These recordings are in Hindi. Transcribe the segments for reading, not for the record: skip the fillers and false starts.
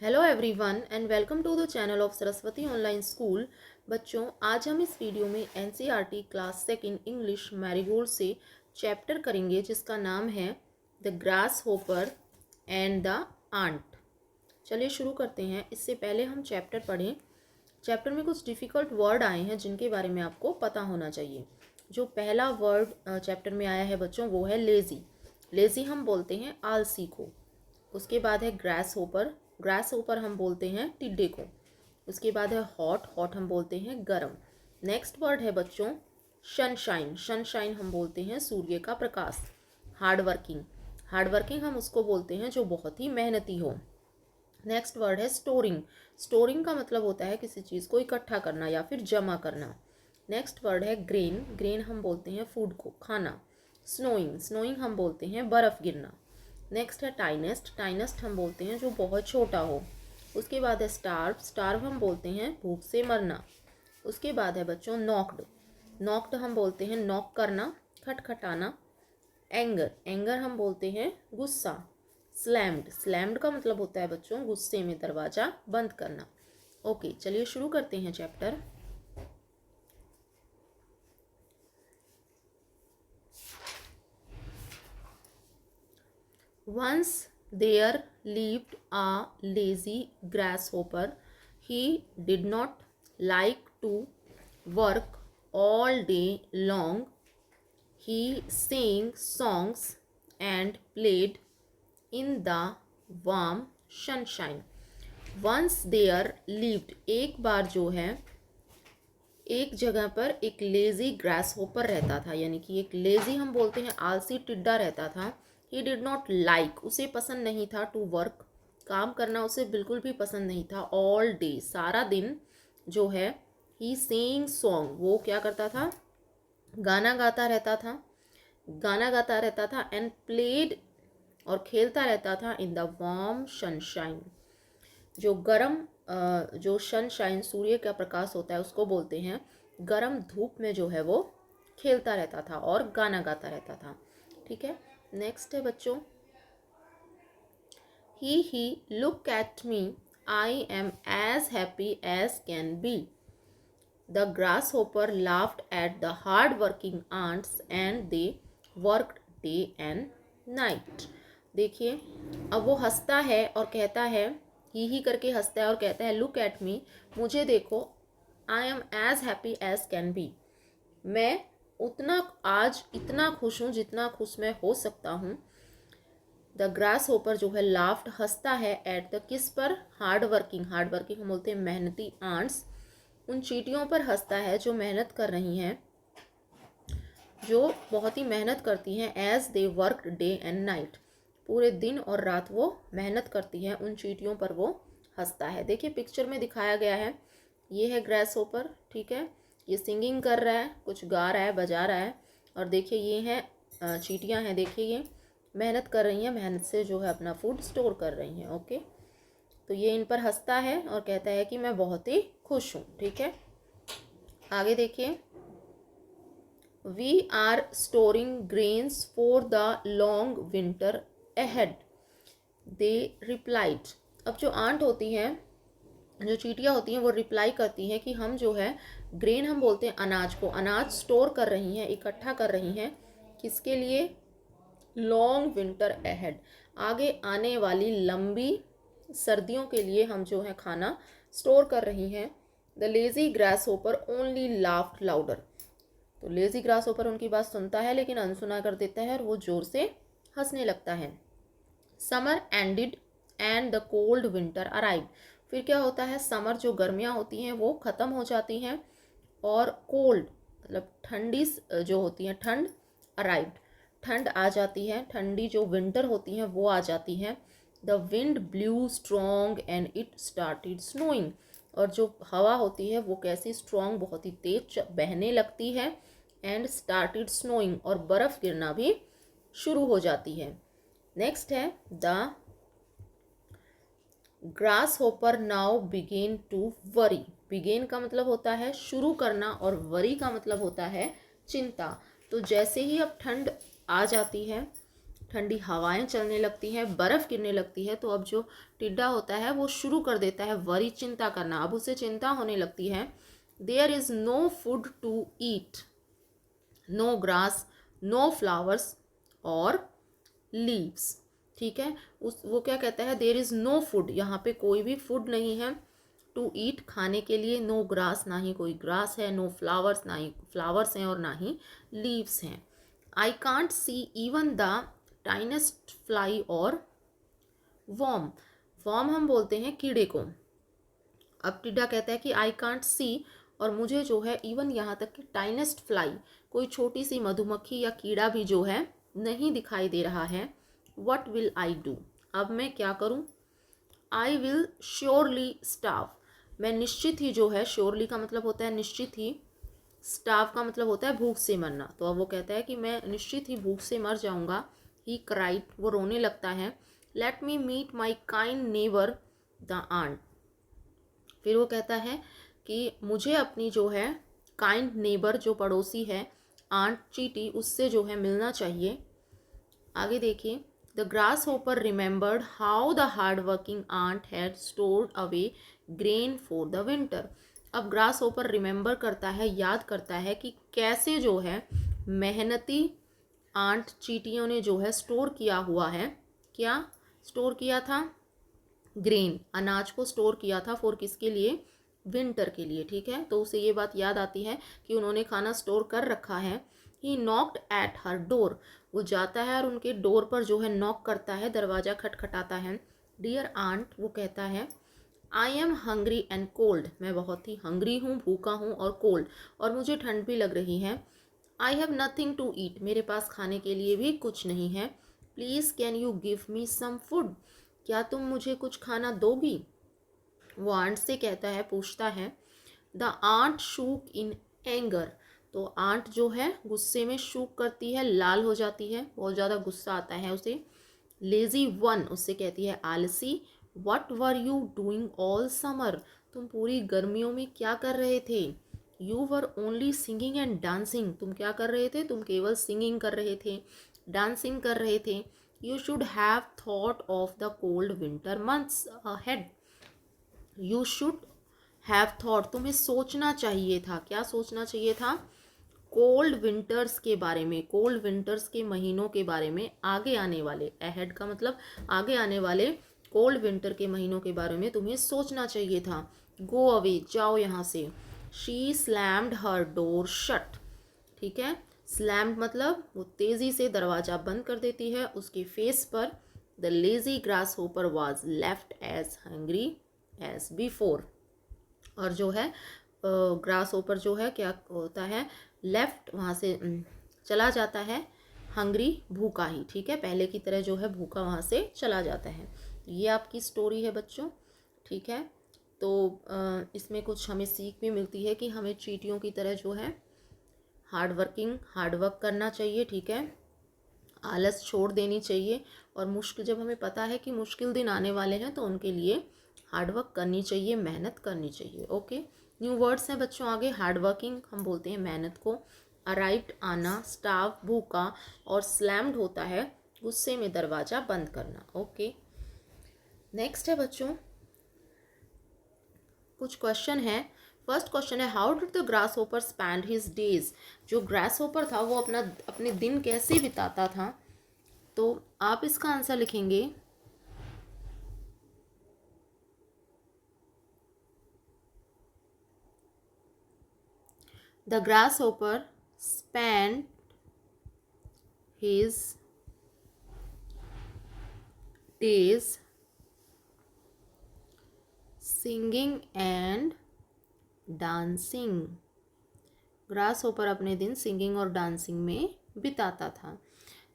Hello everyone and welcome to the channel of Saraswati online school. बच्चों, आज हम इस वीडियो में NCERT class second English Marigold से चैप्टर करेंगे जिसका नाम है the grasshopper and the ant. चलिए शुरू करते हैं। इससे पहले हम चैप्टर पढ़ें। चैप्टर में कुछ डिफ़िकल्ट वर्ड आए हैं जिनके बारे में आपको पता होना चाहिए। जो पहला वर्ड चैप्टर में आया है बच्चों वो है लेज़ी। लेज़ी हम बोलते हैं आलसी को। उसके बाद है ग्रास होपर। ग्रास होपर हम बोलते हैं टिड्डे को। उसके बाद है हॉट। हॉट हम बोलते हैं गरम। नेक्स्ट वर्ड है बच्चों सनशाइन। सनशाइन हम बोलते हैं सूर्य का प्रकाश। Hard working. हार्ड वर्किंग हम उसको बोलते हैं जो बहुत ही मेहनती हो। नेक्स्ट वर्ड है स्टोरिंग। स्टोरिंग का मतलब होता है किसी चीज़ को इकट्ठा करना या फिर जमा करना। नेक्स्ट वर्ड है ग्रेन। ग्रेन हम बोलते हैं फूड को, खाना। स्नोइंग। स्नोइंग हम बोलते हैं बर्फ़ गिरना। नेक्स्ट है टाइनेस्ट। टाइनेस्ट हम बोलते हैं जो बहुत छोटा हो। उसके बाद है स्टार्व। स्टार्व हम बोलते हैं भूख से मरना। उसके बाद है बच्चों नॉक्ड। नॉक्ड हम बोलते हैं नॉक करना, खटखटाना। एंगर। एंगर हम बोलते हैं गुस्सा। स्लैम्ड। स्लैम्ड का मतलब होता है बच्चों गुस्से में दरवाज़ा बंद करना। ओके, चलिए शुरू करते हैं chapter. Once there lived a lazy grasshopper. He did not like to work all day long. He sang songs and played in the warm sunshine. Once there lived, एक बार जो है एक जगह पर एक लेज़ी ग्रास होपर रहता था, यानी कि एक लेज़ी हम बोलते हैं आलसी टिड्डा रहता था। ही डिड नॉट लाइक, उसे पसंद नहीं था, टू वर्क, काम करना उसे बिल्कुल भी पसंद नहीं था। ऑल डे, सारा दिन जो है। ही सेइंग सॉन्ग, वो क्या करता था, गाना गाता रहता था। गाना गाता रहता था। एंड प्लेड, और खेलता रहता था। इन द वार्म सनशाइन, जो गरम जो सनशाइन सूर्य का प्रकाश होता है उसको बोलते हैं। गरम धूप में जो है वो खेलता रहता था और गाना गाता रहता था। ठीक है, नेक्स्ट है बच्चों ही look at me, I am as happy as can be. The grasshopper laughed at the hard working ants and they worked day and night. देखिए, अब वो हंसता है और कहता है, ही करके हंसता है और कहता है लुक एट मी, मुझे देखो। I am as happy as can be, मैं उतना आज इतना खुश हूँ जितना खुश मैं हो सकता हूँ। द ग्रास होपर जो है लाफ्ट, हंसता है, एट द किस पर, हार्ड वर्किंग। हार्ड वर्किंग हम बोलते हैं मेहनती आंट्स, उन चींटियों पर हंसता है जो मेहनत कर रही हैं, जो बहुत ही मेहनत करती हैं। As they work day and night, पूरे दिन और रात वो मेहनत करती हैं, उन चींटियों पर वो हंसता है। देखिए पिक्चर में दिखाया गया है, ये है ग्रास होपर। ठीक है, ये सिंगिंग कर रहा है, कुछ गा रहा है, बजा रहा है। और देखिए ये हैं चींटियाँ हैं, देखिए ये मेहनत कर रही हैं, मेहनत से जो है अपना फूड स्टोर कर रही हैं। ओके, तो ये इन पर हंसता है और कहता है कि मैं बहुत ही खुश हूँ। ठीक है, आगे देखिए, We are storing grains for the long winter ahead, they replied. अब जो आंट होती हैं, जो चींटियाँ होती हैं, वो रिप्लाई करती हैं कि हम जो है ग्रेन हम बोलते हैं अनाज को, अनाज स्टोर कर रही हैं, इकट्ठा कर रही हैं। किसके लिए, लॉन्ग विंटर अहेड, आगे आने वाली लंबी सर्दियों के लिए हम जो है खाना स्टोर कर रही हैं। The lazy grass hopper only laughed louder, तो लेजी ग्रास होपर उनकी बात सुनता है लेकिन अनसुना कर देता है और वो जोर से हंसने लगता है। Summer ended and the cold winter arrive, फिर क्या होता है, समर जो गर्मियाँ होती हैं वो ख़त्म हो जाती हैं और कोल्ड मतलब ठंडी जो होती हैं, ठंड, अराइव्ड, ठंड आ जाती है, ठंडी जो विंटर होती हैं वो आ जाती हैं। The wind blue strong and it started snowing, और जो हवा होती है वो कैसी, स्ट्रॉन्ग, बहुत ही तेज बहने लगती है। एंड स्टार्टेड स्नोइंग, और बर्फ़ गिरना भी शुरू हो जाती है। नेक्स्ट है the grasshopper now began to worry. Began का मतलब होता है शुरू करना और वरी का मतलब होता है चिंता। तो जैसे ही अब ठंड आ जाती है, ठंडी हवाएं चलने लगती हैं, बर्फ़ गिरने लगती है, तो अब जो टिड्डा होता है वो शुरू कर देता है वरी, चिंता करना। अब उसे चिंता होने लगती है। There is no food to eat, no grass, no flowers और लीव्स। ठीक है, उस वो क्या कहता है, देयर इज़ नो फूड, यहाँ पे कोई भी फूड नहीं है, टू ईट खाने के लिए, नो ग्रास, ना ही कोई ग्रास है, नो फ्लावर्स, ना ही फ्लावर्स हैं और ना ही लीव्स हैं। I can't see even the tiniest fly और वॉर्म। वॉर्म हम बोलते हैं कीड़े को। अब टिड्डा कहता है कि आई कांट सी, और मुझे जो है इवन यहाँ तक कि टाइनेस्ट फ्लाई, कोई छोटी सी मधुमक्खी या कीड़ा भी जो है नहीं दिखाई दे रहा है। वट विल आई डू, अब मैं क्या करूँ। आई विल श्योरली स्टार्व, मैं निश्चित ही जो है, श्योरली का मतलब होता है निश्चित ही, स्टार्व का मतलब होता है भूख से मरना। तो अब वो कहता है कि मैं निश्चित ही भूख से मर जाऊंगा। ही क्राइड, वो रोने लगता है। Let me meet my kind neighbour the ant, फिर वो कहता है कि मुझे अपनी जो है काइंड नेबर, जो पड़ोसी है, आंट चीटी, उससे जो है मिलना चाहिए। आगे देखिए, the grasshopper remembered how the hard working ant had stored away grain for the winter. अब ग्रास होपर रिमेंबर करता है, याद करता है कि कैसे जो है मेहनती आंट चीटियों ने जो है स्टोर किया हुआ है। क्या स्टोर किया था, ग्रेन, अनाज को स्टोर किया था, फॉर किसके लिए, विंटर के लिए। ठीक है, तो उसे ये बात याद आती है कि उन्होंने खाना स्टोर कर रखा है। ही नॉक्ड एट हर डोर, वो जाता है और उनके डोर पर जो है नॉक करता है, दरवाज़ा खटखटाता है। डियर आंट, वो कहता है, I am hungry and cold, मैं बहुत ही हंग्री हूँ, भूखा हूँ, और कोल्ड, और मुझे ठंड भी लग रही है। I have nothing to eat, मेरे पास खाने के लिए भी कुछ नहीं है। Please can you give me some food, क्या तुम मुझे कुछ खाना दोगी। वो आंट से कहता है, पूछता है। The ant shook in anger, तो आंट जो है गुस्से में शूक करती है, लाल हो जाती है, बहुत ज़्यादा गुस्सा आता है उसे। लेजी वन, उससे कहती है आलसी। What were you doing all summer, तुम पूरी गर्मियों में क्या कर रहे थे। You were only singing and dancing, तुम क्या कर रहे थे, तुम केवल सिंगिंग कर रहे थे, डांसिंग कर रहे थे। You should have thought of the cold winter months ahead, you should have thought, तुम्हें सोचना चाहिए था, क्या सोचना चाहिए था, कोल्ड विंटर्स के बारे में, कोल्ड विंटर्स के महीनों के बारे में, आगे आने वाले, अहेड का मतलब आगे आने वाले कोल्ड विंटर के महीनों के बारे में तुम्हें सोचना चाहिए था। गो अवे, जाओ यहाँ से। She slammed her door shut, ठीक है, स्लैम्ड मतलब वो तेज़ी से दरवाज़ा बंद कर देती है उसके फेस पर। The lazy grasshopper was left as hungry as before, और जो है ग्रास होपर जो है क्या होता है, लेफ्ट, वहाँ से चला जाता है, हंग्री, भूखा ही, ठीक है, पहले की तरह जो है भूखा वहाँ से चला जाता है। ये आपकी स्टोरी है बच्चों। ठीक है, तो इसमें कुछ हमें सीख भी मिलती है कि हमें चींटियों की तरह जो है हार्ड वर्क करना चाहिए। ठीक है, आलस छोड़ देनी चाहिए, और मुश्किल, जब हमें पता है कि मुश्किल दिन आने वाले हैं तो उनके लिए हार्ड वर्क करनी चाहिए, मेहनत करनी चाहिए। ओके, न्यू वर्ड्स हैं बच्चों आगे। हार्ड वर्किंग हम बोलते हैं मेहनत को, अराइव्ड आना, स्टाव भूखा, और स्लैम्ड होता है गुस्से में दरवाज़ा बंद करना। ओके, नेक्स्ट है बच्चों कुछ क्वेश्चन है। फर्स्ट क्वेश्चन है, how did the grass hopper spend his days, जो ग्रास होपर था वो अपने दिन कैसे बिताता था। तो आप इसका आंसर लिखेंगे, the grass hopper spend his days singing and dancing, grass hopper अपने दिन सिंगिंग और डांसिंग में बिताता था।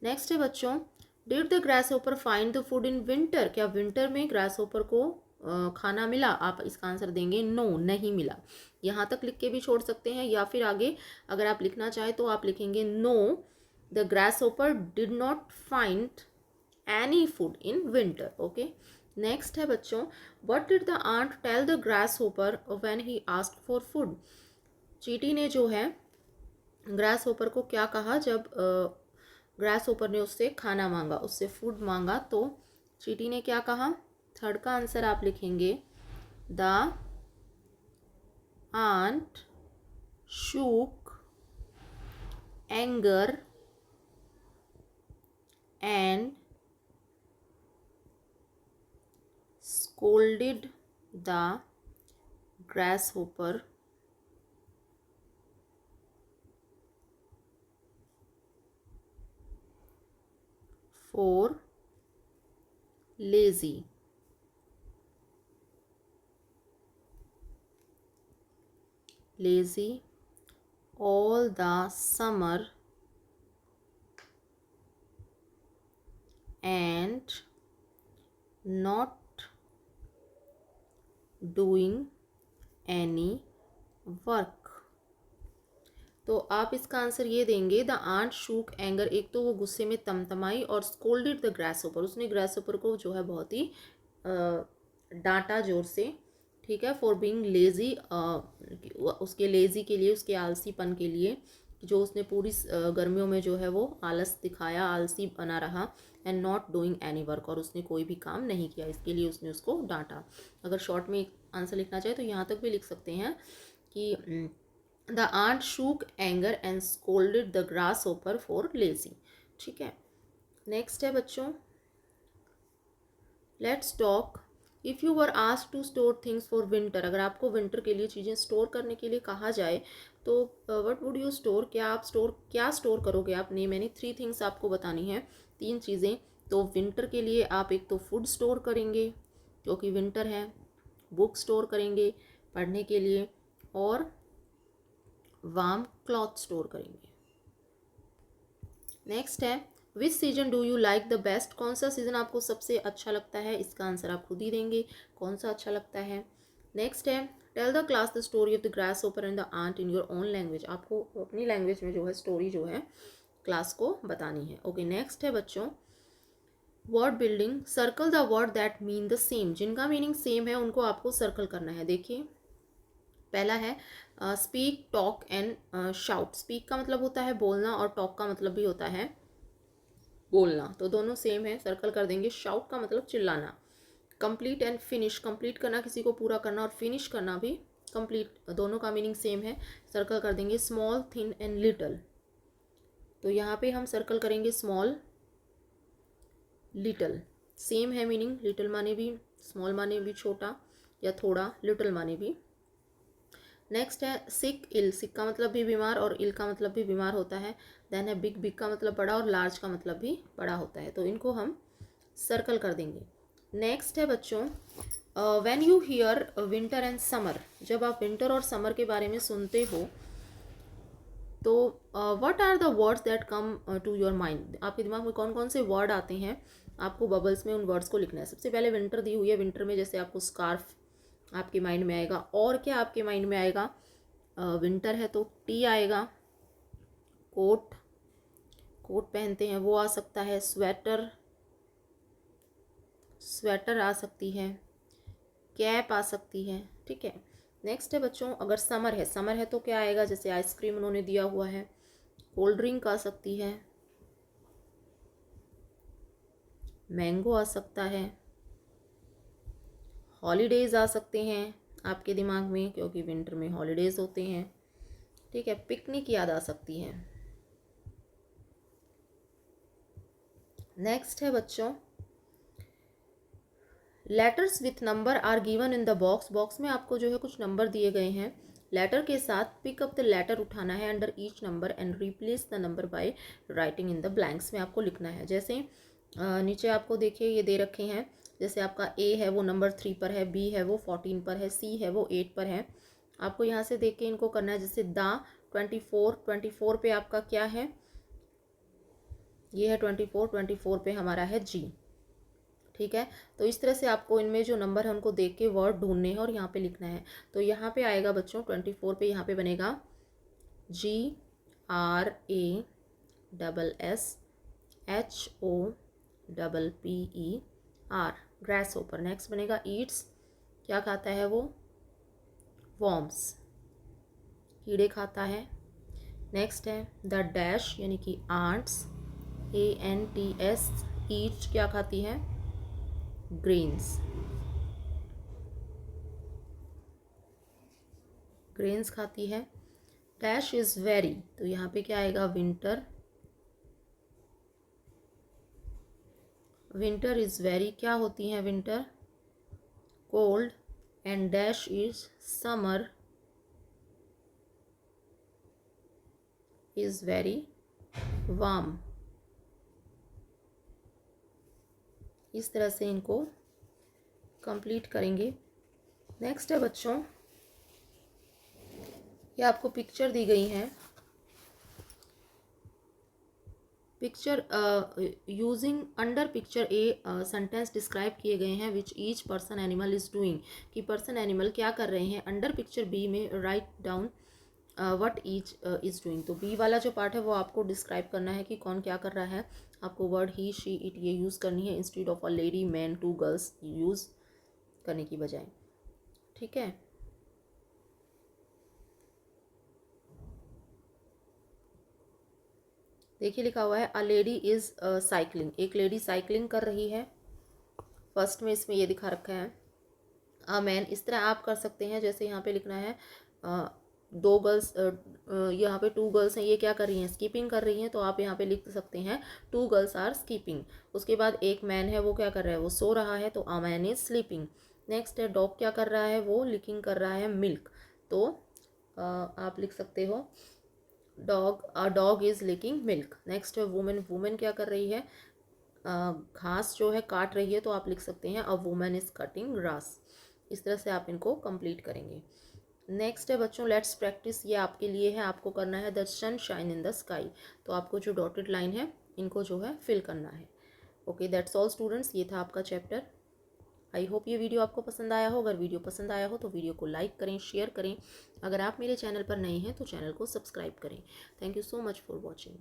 नेक्स्ट है बच्चों, did the grass hopper find the food in winter, क्या विंटर में ग्रास होपर को खाना मिला। आप इसका आंसर देंगे नो, नहीं मिला। यहाँ तक लिख के भी छोड़ सकते हैं, या फिर आगे अगर आप लिखना चाहें तो आप लिखेंगे no, the grasshopper did not find any food in winter. Okay, next है बच्चों, what did the ant tell the grasshopper when he asked for food, चींटी ने जो है ग्रास होपर को क्या कहा जब ग्रास होपर ने उससे खाना मांगा, उससे फूड मांगा, तो चींटी ने क्या कहा? थर्ड का आंसर आप लिखेंगे the ant shook anger and scolded the grasshopper for lazy. Lazy all the summer and not doing any work. तो आप इसका आंसर ये देंगे द आंट शूक एंगर, एक तो वो गुस्से में तमतमाई, और स्कोल्डेड द ग्रास होपर, उसने ग्रास होपर को जो है बहुत ही डांटा जोर से, ठीक है, फॉर बीइंग लेजी, उसके लेजी के लिए, उसके आलसीपन के लिए, जो उसने पूरी गर्मियों में जो है वो आलस दिखाया, आलसी बना रहा, and not doing any work, और उसने कोई भी काम नहीं किया, इसके लिए उसने उसको डांटा। अगर शॉर्ट में आंसर लिखना चाहे तो यहाँ तक भी लिख सकते हैं कि the ant shook anger and scolded the grasshopper for lazy. ठीक है, नेक्स्ट है बच्चों, let's talk if you were asked to store things for winter. अगर आपको विंटर के लिए चीज़ें स्टोर करने के लिए कहा जाए तो व्हाट वुड यू स्टोर, क्या स्टोर करोगे आप? नेम एनी 3 थिंग्स आपको बतानी है, 3 चीज़ें। तो विंटर के लिए आप एक तो फूड स्टोर करेंगे क्योंकि विंटर है, बुक स्टोर करेंगे पढ़ने के लिए, और वार्म क्लॉथ स्टोर करेंगे। नेक्स्ट है विच season do you like the best, कौन सा सीज़न आपको सबसे अच्छा लगता है? इसका आंसर आप खुद ही देंगे कौन सा अच्छा लगता है। नेक्स्ट है tell the class the story of the grasshopper and the ant in your own language, आपको अपनी लैंग्वेज में जो है स्टोरी जो है क्लास को बतानी है। ओके, नेक्स्ट है बच्चों word building, circle the word that mean the same, जिनका मीनिंग सेम है उनको आपको सर्कल करना है। देखिए पहला है speak, talk and shout. Speak का मतलब होता है बोलना और टॉक का मतलब भी होता है बोलना, तो दोनों सेम है, सर्कल कर देंगे। शाउट का मतलब चिल्लाना। कंप्लीट एंड फिनिश, कंप्लीट करना किसी को पूरा करना, और फिनिश करना भी कंप्लीट, दोनों का मीनिंग सेम है, सर्कल कर देंगे। स्मॉल, थिन एंड लिटल, तो यहाँ पे हम सर्कल करेंगे स्मॉल, लिटल, सेम है मीनिंग, लिटल माने भी स्मॉल माने भी छोटा या थोड़ा, लिटल माने भी। नेक्स्ट है सिक, इल, सिक का मतलब भी बीमार और इल का मतलब भी बीमार होता है। देन है बिग, बिग का मतलब बड़ा और लार्ज का मतलब भी बड़ा होता है, तो इनको हम सर्कल कर देंगे। नेक्स्ट है बच्चों when you here winter and summer, जब आप विंटर और समर के बारे में सुनते हो तो what are the words that come to your mind, आपके दिमाग में कौन कौन से वर्ड आते हैं? आपको बबल्स में उन वर्ड्स को लिखना है। सबसे पहले विंटर दी हुई है, विंटर में जैसे आपको स्कार्फ आपके माइंड में आएगा, और क्या आपके माइंड में आएगा? विंटर है तो टी आएगा, कोट, कोट पहनते हैं वो आ सकता है, स्वेटर, स्वेटर आ सकती है, कैप आ सकती है। ठीक है, नेक्स्ट है बच्चों अगर समर है, समर है तो क्या आएगा? जैसे आइसक्रीम उन्होंने दिया हुआ है, कोल्ड ड्रिंक आ सकती है, मैंगो आ सकता है, हॉलीडेज़ आ सकते हैं आपके दिमाग में क्योंकि विंटर में हॉलीडेज़ होते हैं। ठीक है, पिकनिक याद आ सकती है। नेक्स्ट है बच्चों letters with number are given in the box, box में आपको जो है कुछ नंबर दिए गए हैं, लेटर के साथ पिक अप द लेटर उठाना है under each number and replace the number by writing in the blanks में आपको लिखना है। जैसे नीचे आपको देखिए ये दे रखे हैं, जैसे आपका ए है वो नंबर 3 पर है, बी है वो 14 पर है, सी है वो 8 पर है। आपको यहाँ से देख के इनको करना है। जैसे द 24 पे आपका क्या है? ये है 24 पे हमारा है जी। ठीक है, तो इस तरह से आपको इनमें जो नंबर है उनको देख के वर्ड ढूंढने हैं और यहाँ पे लिखना है। तो यहाँ पे आएगा बच्चों 24 पे, यहाँ पे बनेगा GRASSHOPPER, ग्रास होपर। नेक्स्ट बनेगा ईट्स, क्या खाता है वो? वॉर्म्स, कीड़े खाता है। नेक्स्ट है द डैश यानी कि आंट्स, ANTS, ईट क्या खाती है? ग्रेन्स। ग्रेन्स खाती है। डैश इज वेरी, तो यहाँ पे क्या आएगा? विंटर। विंटर इज वेरी, क्या होती है winter? Cold. And dash is summer is very warm. इस तरह से इनको कंप्लीट करेंगे। नेक्स्ट है बच्चों, ये आपको पिक्चर दी गई है। Picture using under picture a sentence describe किए गए हैं which each person animal is doing, कि पर्सन एनिमल क्या कर रहे हैं। अंडर पिक्चर बी में write down what each is doing, तो बी वाला जो पार्ट है वो आपको डिस्क्राइब करना है कि कौन क्या कर रहा है। आपको वर्ड ही, शी, इट ये यूज़ करनी है instead of a lady, man, two girls use करने की बजाय। ठीक है, देखिए लिखा हुआ है अ लेडी इज साइकिलिंग, एक लेडी साइकिलिंग कर रही है। फर्स्ट में इसमें ये दिखा रखा है अ मैन। इस तरह आप कर सकते हैं, जैसे यहाँ पे लिखना है दो गर्ल्स, यहाँ पे टू गर्ल्स हैं, ये क्या कर रही हैं? स्कीपिंग कर रही हैं, तो आप यहाँ पे लिख सकते हैं टू गर्ल्स आर स्कीपिंग। उसके बाद एक मैन है, वो क्या कर रहा है? वो सो रहा है, तो a man is sleeping. Next है डॉग क्या कर रहा है? वो लिकिंग कर रहा है मिल्क, तो आप लिख सकते हो dog, a dog is licking milk. Next women women, वुमेन क्या कर रही है? घास जो है काट रही है, तो आप लिख सकते हैं a women is cutting grass. इस तरह से आप इनको कंप्लीट करेंगे। नेक्स्ट है बच्चों लेट्स प्रैक्टिस, ये आपके लिए है, आपको करना है the sun shine in the sky, तो आपको जो डॉटेड लाइन है इनको जो है फिल करना है। ओके, दैट्स ऑल स्टूडेंट्स, ये था आपका चैप्टर। आई होप ये वीडियो आपको पसंद आया हो। अगर वीडियो पसंद आया हो तो वीडियो को लाइक करें, शेयर करें। अगर आप मेरे चैनल पर नए हैं तो चैनल को सब्सक्राइब करें। Thank you so much for watching.